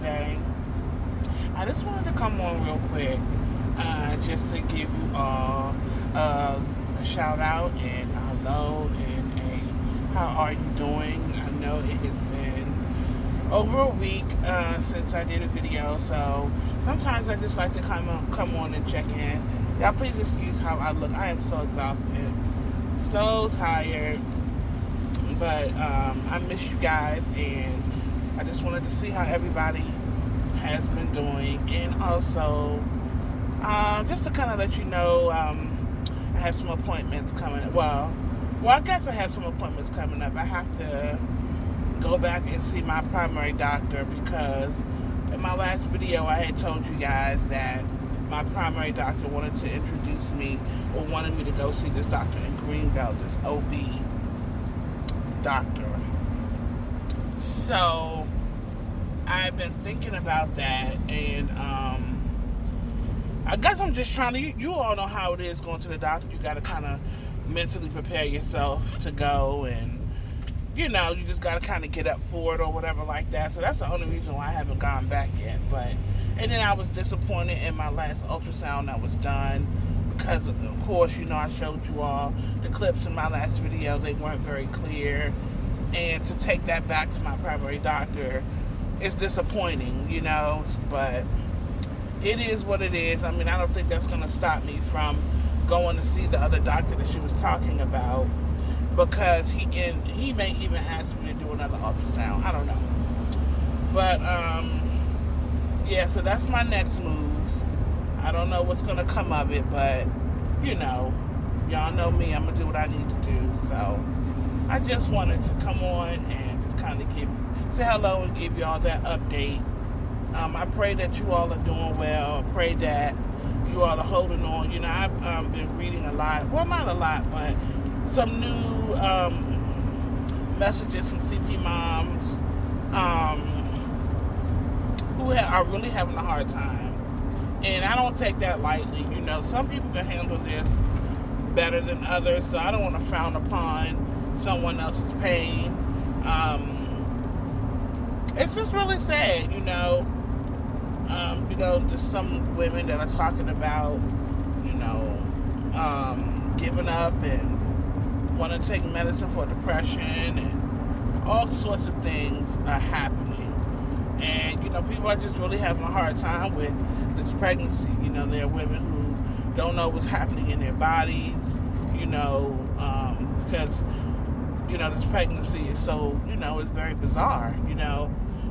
today. I just wanted to come on real quick just to give you all a shout out and a hello and a how are you doing. I know it has been over a week since I did a video, so sometimes I just like to come on and check in. Y'all please excuse how I look. I am so exhausted, so tired, but I miss you guys, and I just wanted to see how everybody has been doing, and also just to kind of let you know, I have some appointments coming. I guess I have some appointments coming up. I have to go back and see my primary doctor because in my last video I had told you guys that my primary doctor wanted to introduce me or wanted me to go see this doctor in Greenbelt, this OB doctor. So I've been thinking about that, and I guess I'm just trying to, you all know how it is going to the doctor. You got to kind of mentally prepare yourself to go, and you just got to kind of get up for it or whatever like that. So that's the only reason why I haven't gone back yet. And then I was disappointed in my last ultrasound that was done because, of course, I showed you all the clips in my last video. They weren't very clear. And to take that back to my primary doctor is disappointing, but it is what it is. I mean, I don't think that's going to stop me from going to see the other doctor that she was talking about, because he may even ask me to do another ultrasound. I don't know. But, yeah, so that's my next move. I don't know what's going to come of it, but, y'all know me. I'm going to do what I need to do. So I just wanted to come on and just kind of say hello and give you all that update. I pray that you all are doing well. I pray that you all are holding on. I've been reading a lot. Well, not a lot, but some new messages from CP moms who are really having a hard time. And I don't take that lightly. Some people can handle this better than others, so I don't want to frown upon someone else's pain. It's just really sad, there's some women that are talking about, giving up and want to take medicine for depression, and all sorts of things are happening. And, people are just really having a hard time with this pregnancy. There are women who don't know what's happening in their bodies, because, this pregnancy is so, it's very bizarre,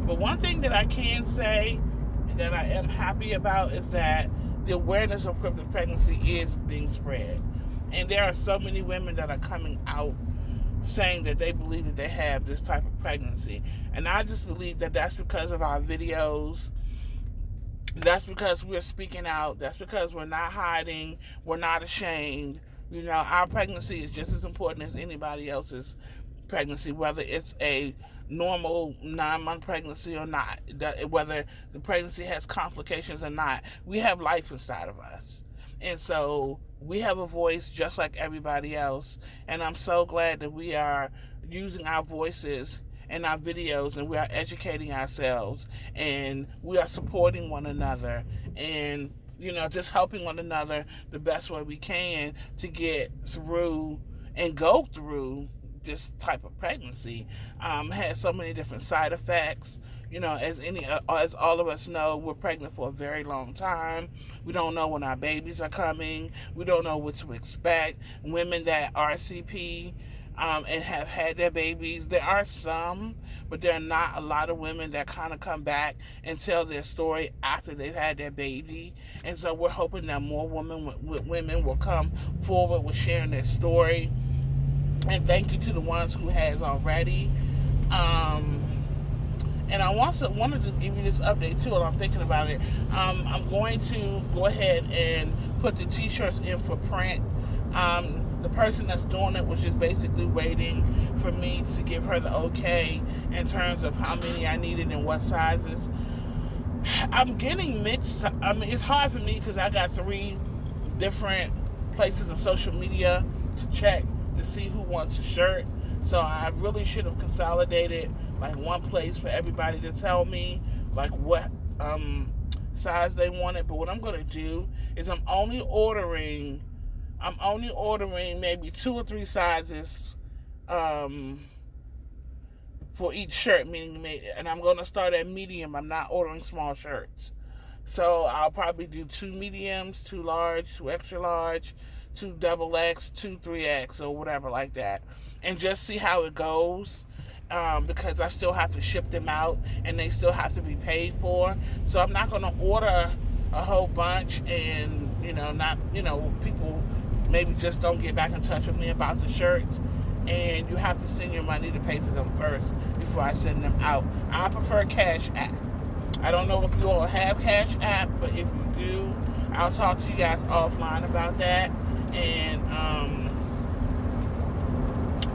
But one thing that I can say that I am happy about is that the awareness of cryptic pregnancy is being spread. And there are so many women that are coming out saying that they believe that they have this type of pregnancy. And I just believe that that's because of our videos. That's because we're speaking out. That's because we're not hiding. We're not ashamed. Our pregnancy is just as important as anybody else's pregnancy, whether it's a normal 9-month pregnancy or not, whether the pregnancy has complications or not. We have life inside of us. And so we have a voice just like everybody else. And I'm so glad that we are using our voices in our videos, and we are educating ourselves, and we are supporting one another, and just helping one another the best way we can to get through and go through this type of pregnancy. Has so many different side effects. As all of us know, we're pregnant for a very long time. We don't know when our babies are coming. We don't know what to expect. Women that RCP and have had their babies, there are some, but there are not a lot of women that kind of come back and tell their story after they've had their baby. And so we're hoping that more women will come forward with sharing their story. And thank you to the ones who has already. And I wanted to give you this update too, while I'm thinking about it. I'm going to go ahead and put the t-shirts in for print. The person that's doing it was just basically waiting for me to give her the okay in terms of how many I needed and what sizes. I'm getting mixed. I mean, it's hard for me because I got 3 different places of social media to check to see who wants a shirt. So I really should have consolidated like one place for everybody to tell me like what size they wanted. But what I'm going to do is I'm only ordering maybe 2 or 3 sizes for each shirt, and I'm going to start at medium. I'm not ordering small shirts. So I'll probably do 2 mediums, 2 large, 2 extra large, 2 double X, 2 3X, or whatever like that, and just see how it goes. Because I still have to ship them out and they still have to be paid for. So I'm not going to order a whole bunch and, people maybe just don't get back in touch with me about the shirts. And you have to send your money to pay for them first before I send them out. I prefer Cash App. I don't know if you all have Cash App, but if you do, I'll talk to you guys offline about that. And,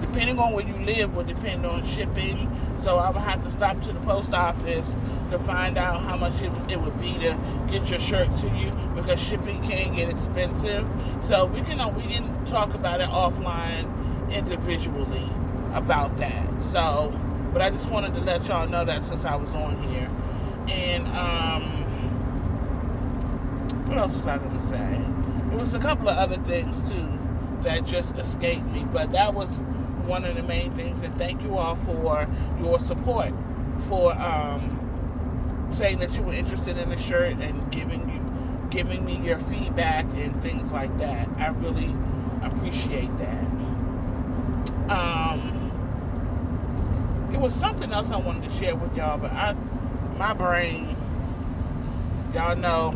depending on where you live will depend on shipping. So I would have to stop to the post office to find out how much it would be to get your shirt to you, because shipping can get expensive. So we can talk about it offline individually about that. So, but I just wanted to let y'all know that since I was on here. And what else was I going to say? There was a couple of other things too that just escaped me, but that was one of the main things. And thank you all for your support, for saying that you were interested in the shirt and giving me your feedback and things like that. I really appreciate that. It was something else I wanted to share with y'all, but my brain, y'all know,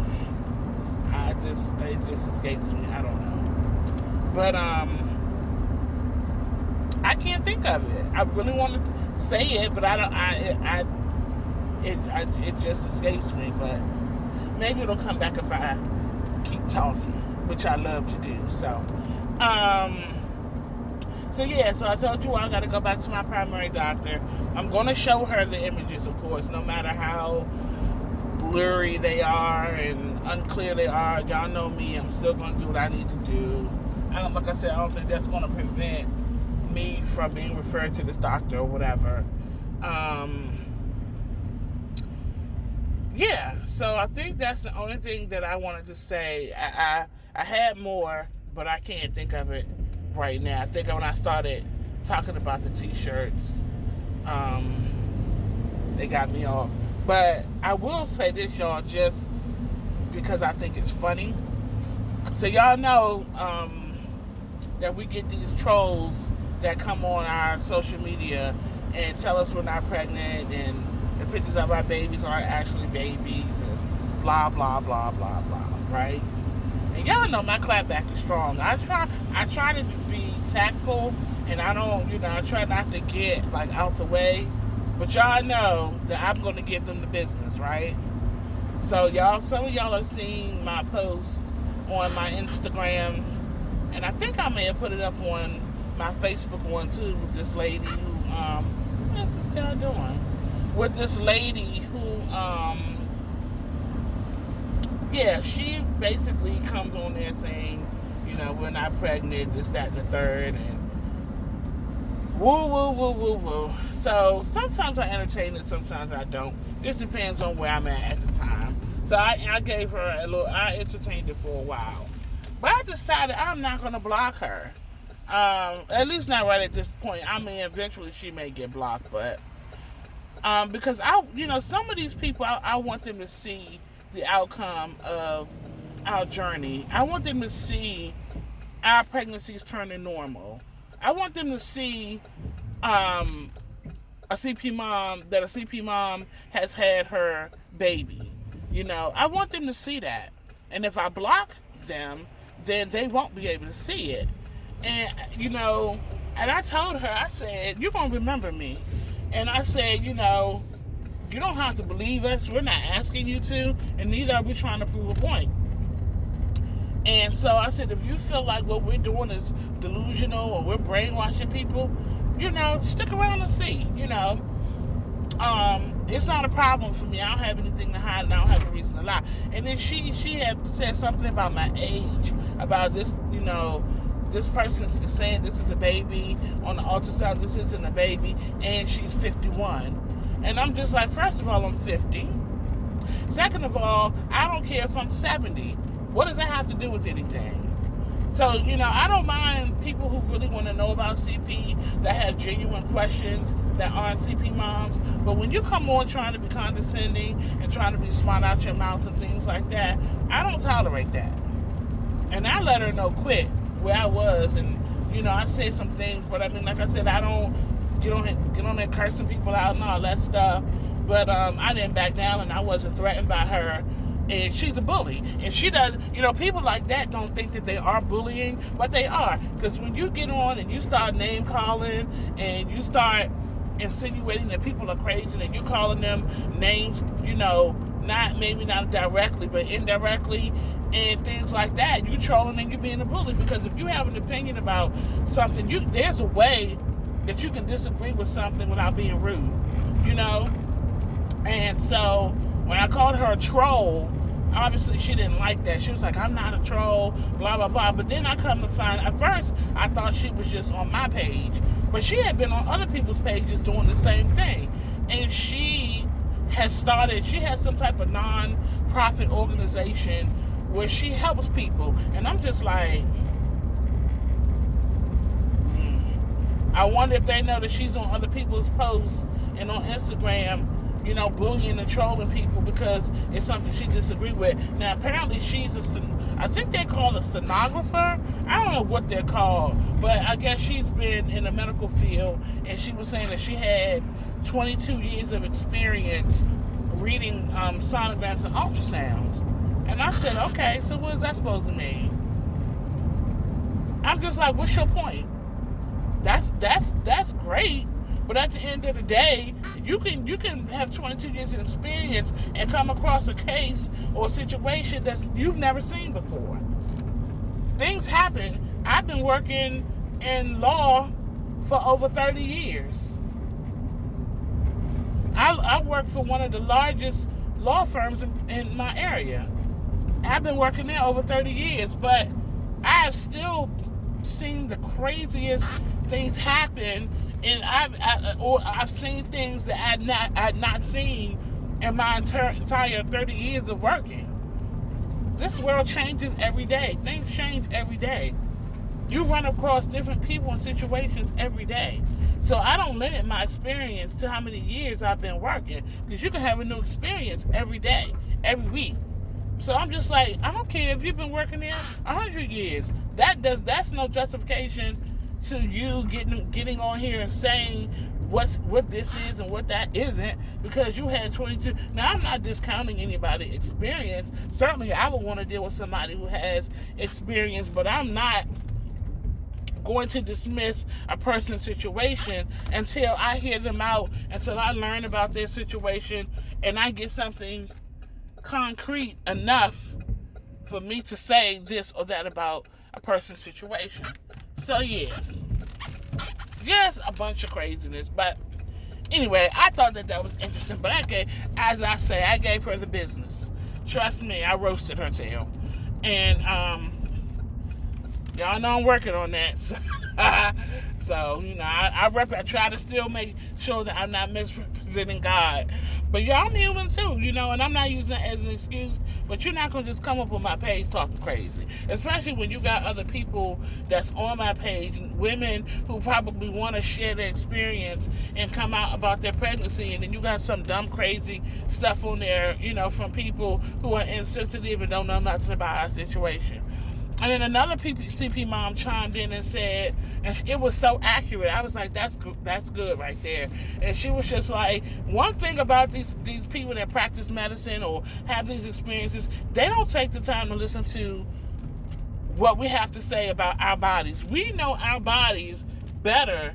it just escapes me. I don't know, but I can't think of it. I really want to say it, but it just escapes me. But maybe it'll come back if I keep talking, which I love to do. So I told you I got to go back to my primary doctor. I'm going to show her the images, of course, no matter how blurry they are and unclear they are. Y'all know me. I'm still going to do what I need to do. Like I said, I don't think that's going to prevent me from being referred to this doctor or whatever. So I think that's the only thing that I wanted to say. I had more, but I can't think of it right now. I think when I started talking about the t-shirts, they got me off. But I will say this, y'all, just because I think it's funny. So y'all know that we get these trolls that come on our social media and tell us we're not pregnant and the pictures of our babies aren't actually babies and blah, blah, blah, blah, blah, right? And y'all know my clapback is strong. I try to be tactful, and I try not to get out the way. But y'all know that I'm going to give them the business, right? So some of y'all are seeing my post on my Instagram, and I think I may have put it up on my Facebook one too, with this lady who, what's this guy doing? With this lady who, she basically comes on there saying, we're not pregnant, this, that, and the third, and woo, woo, woo, woo, woo. So sometimes I entertain it, sometimes I don't. Just depends on where I'm at the time. So I gave her I entertained it for a while. But I decided I'm not going to block her. At least not right at this point. I mean, eventually she may get blocked, but because some of these people, I want them to see the outcome of our journey. I want them to see our pregnancies turning normal. I want them to see a CP mom has had her baby. I want them to see that. And if I block them, then they won't be able to see it. And, and I told her, I said, you're going to remember me. And I said, you don't have to believe us. We're not asking you to. And neither are we trying to prove a point. And so I said, if you feel like what we're doing is delusional or we're brainwashing people, stick around and see, it's not a problem for me. I don't have anything to hide and I don't have a reason to lie. And then she had said something about my age, about this, this person is saying this is a baby on the ultrasound, this isn't a baby, and she's 51. And I'm just like, first of all, I'm 50. Second of all, I don't care if I'm 70. What does that have to do with anything? So, I don't mind people who really want to know about CP, that have genuine questions, that aren't CP moms. But when you come on trying to be condescending and trying to be smart out your mouth and things like that, I don't tolerate that. And I let her know quick where I was. And, I say some things, but I mean, like I said, I don't get on there cursing people out and all that stuff. But I didn't back down, and I wasn't threatened by her. And she's a bully. And she does, people like that don't think that they are bullying, but they are. Because when you get on and you start name calling and you start insinuating that people are crazy and you calling them names, maybe not directly, but indirectly, and things like that, you trolling and you being a bully. Because if you have an opinion about something, there's a way that you can disagree with something without being rude, And so when I called her a troll, obviously she didn't like that. She was like, I'm not a troll, blah, blah, blah. But then I come to find, at first, I thought she was just on my page. But she had been on other people's pages doing the same thing. And she has some type of non-profit organization where she helps people. And I'm just like, I wonder if they know that she's on other people's posts and on Instagram, bullying and trolling people because it's something she disagreed with. Now, apparently she's I think they're called a stenographer. I don't know what they're called, but I guess she's been in the medical field, and she was saying that she had 22 years of experience reading sonograms and ultrasounds. And I said, okay, so what is that supposed to mean? I'm just like, what's your point? That's great. But at the end of the day, you can have 22 years of experience and come across a case or a situation that you've never seen before. Things happen. I've been working in law for over 30 years. I work for one of the largest law firms in my area. I've been working there over 30 years, but I have still seen the craziest things happen. And I've seen things that I had not seen in my entire 30 years of working. This world changes every day. Things change every day. You run across different people and situations every day. So I don't limit my experience to how many years I've been working, because you can have a new experience every day, every week. So I'm just like, I don't care if you've been working there 100 years. That's no justification to you getting on here and saying what this is and what that isn't, because you had 22. Now, I'm not discounting anybody's experience. Certainly, I would want to deal with somebody who has experience, but I'm not going to dismiss a person's situation until I hear them out, until I learn about their situation, and I get something concrete enough for me to say this or that about a person's situation. So yeah, just a bunch of craziness. But anyway, I thought that was interesting. But I gave her the business. Trust me, I roasted her tail. And y'all know I'm working on that. So I try to still make sure that I'm not misrepresenting God. But y'all, I'm human too, and I'm not using that as an excuse. But you're not going to just come up on my page talking crazy. Especially when you got other people that's on my page, women who probably want to share their experience and come out about their pregnancy. And then you got some dumb, crazy stuff on there, from people who are insensitive and don't know nothing about our situation. And then another CP mom chimed in and said, and it was so accurate. I was like, that's good right there. And she was just like, one thing about these people that practice medicine or have these experiences, they don't take the time to listen to what we have to say about our bodies. We know our bodies better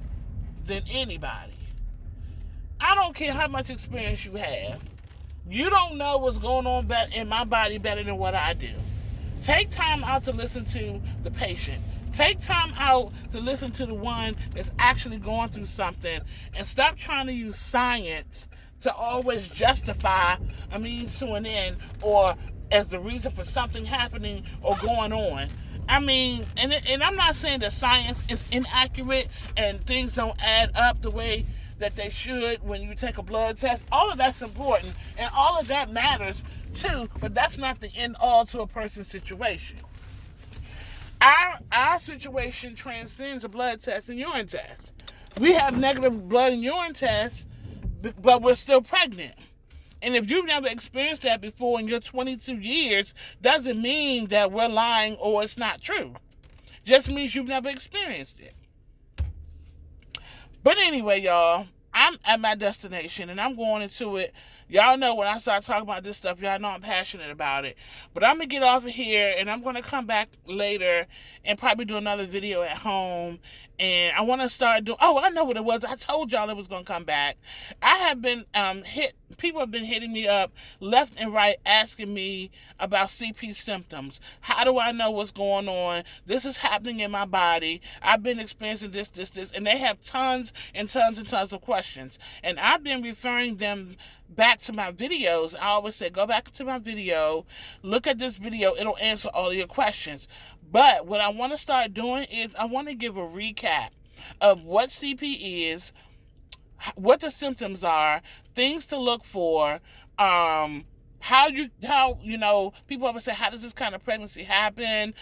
than anybody. I don't care how much experience you have. You don't know what's going on in my body better than what I do. Take time out to listen to the patient. Take time out to listen to the one that's actually going through something, and stop trying to use science to always justify a means to an end, or as the reason for something happening or going on. I mean, and I'm not saying that science is inaccurate and things don't add up the way that they should when you take a blood test. All of that's important, and all of that matters too, but that's not the end all to a person's situation. Our situation transcends a blood test and urine test. We have negative blood and urine tests, but we're still pregnant. And if you've never experienced that before in your 22 years, doesn't mean that we're lying or it's not true. Just means you've never experienced it. But anyway, y'all, I'm at my destination and I'm going into it. Y'all know when I start talking about this stuff, y'all know I'm passionate about it. But I'm going to get off of here and I'm going to come back later and probably do another video at home. And I want to start doing, I know what it was. I told y'all it was going to come back. I have been people have been hitting me up left and right asking me about CP symptoms. How do I know what's going on? This is happening in my body. I've been experiencing this. And they have tons and tons and tons of questions. And I've been referring them back to my videos. I always say, go back to my video, look at this video, it'll answer all of your questions. But what I want to start doing is I want to give a recap of what CP is, what the symptoms are, things to look for, how people always say, how does this kind of pregnancy happen?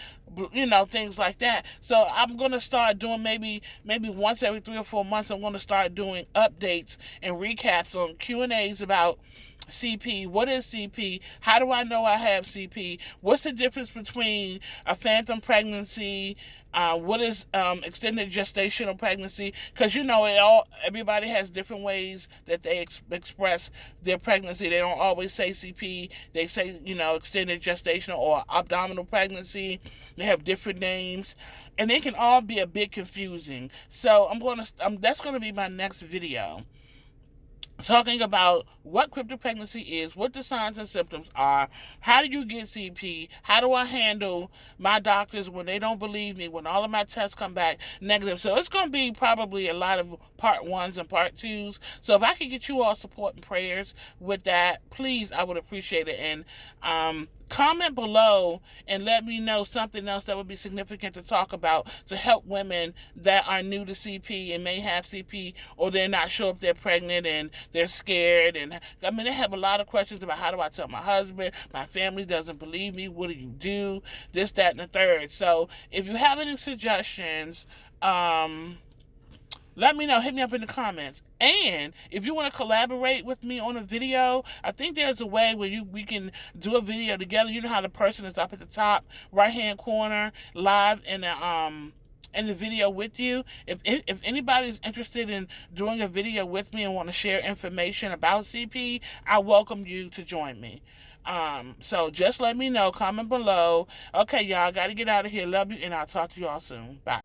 Things like that. So I'm going to start doing maybe once every 3 or 4 months, I'm going to start doing updates and recaps on Q&As about CP. What is CP? How do I know I have CP? What's the difference between a phantom pregnancy? What is extended gestational pregnancy? Because everybody has different ways that they express their pregnancy. They don't always say CP. They say extended gestational or abdominal pregnancy. They have different names, and they can all be a bit confusing. So that's gonna be my next video, talking about what cryptic pregnancy is, what the signs and symptoms are, how do you get CP, how do I handle my doctors when they don't believe me, when all of my tests come back negative. So it's going to be probably a lot of part 1s and part 2s. So if I could get you all support and prayers with that, please, I would appreciate it. And comment below and let me know something else that would be significant to talk about to help women that are new to CP and may have CP, or they're not sure if they're pregnant and they're scared. And they have a lot of questions about, how do I tell my husband? My family doesn't believe me. What do you do? This, that, and the third. So if you have any suggestions, let me know. Hit me up in the comments. And if you want to collaborate with me on a video, I think there's a way where we can do a video together. You know how the person is up at the top right-hand corner, live in the video with you. If anybody's interested in doing a video with me and want to share information about CP, I welcome you to join me. So just let me know. Comment below. Okay, y'all, got to get out of here. Love you, and I'll talk to you all soon. Bye.